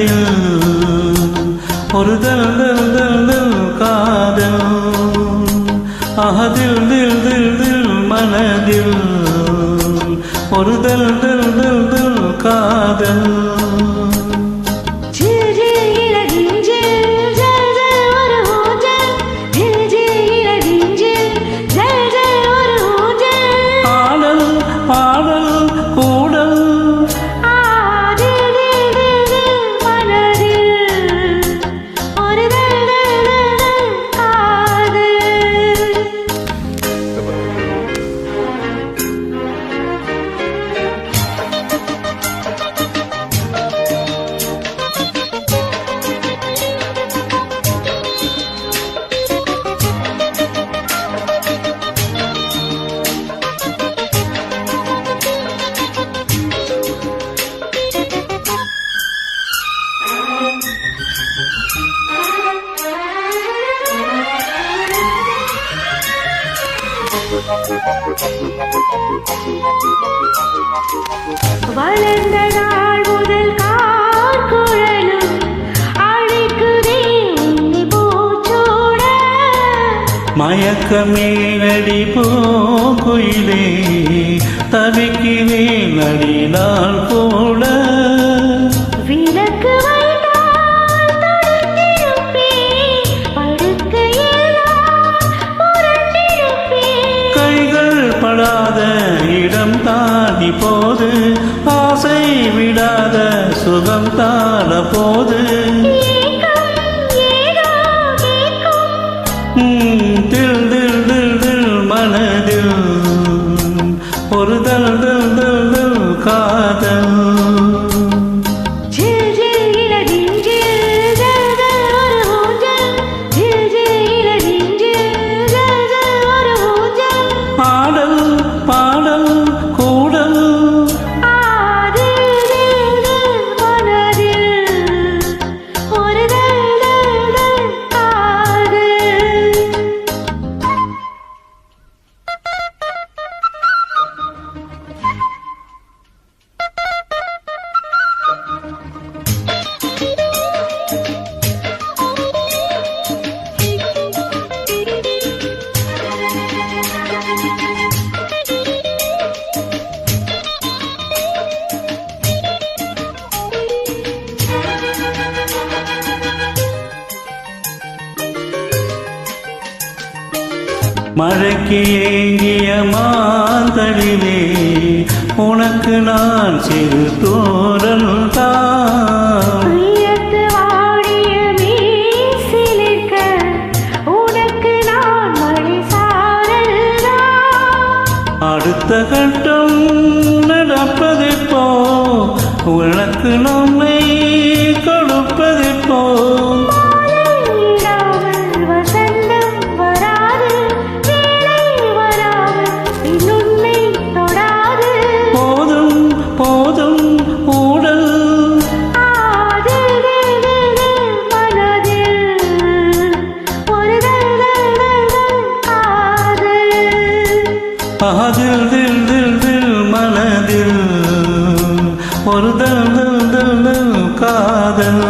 மனதில் ஒரு தல் தல் தல் தல் காதல் அகதில் தில் தில் தில் மனதில் ஒரு தல் தல் தல் தல் காதல் வளர்ந்த நாள் முதல் கார்குழலும் அழைக்குதே உன்னை பூச்சூட மயக்கமேலடி பூங்குயிலே தவிக்கிறேன் அடிநாள் போல விளக்கு இடம் தாண்டி போது ஆசை விடாத சுகம் தான போது தில் தில் தில் தில் மனதில் ஒரு தல் தல் தல் தல் காதல் மழைக்கு ஏங்கிய மாந்தளிலே உனக்கு நான் சிறு தோரல் தான் அடுத்த கட்டம் நடப்பதெப்போ உனக்கு நம்மை கொடுப்பதெப்போ அதில் தில் தில் தில் மனதில் ஒரு தல் தல் தல் காதல்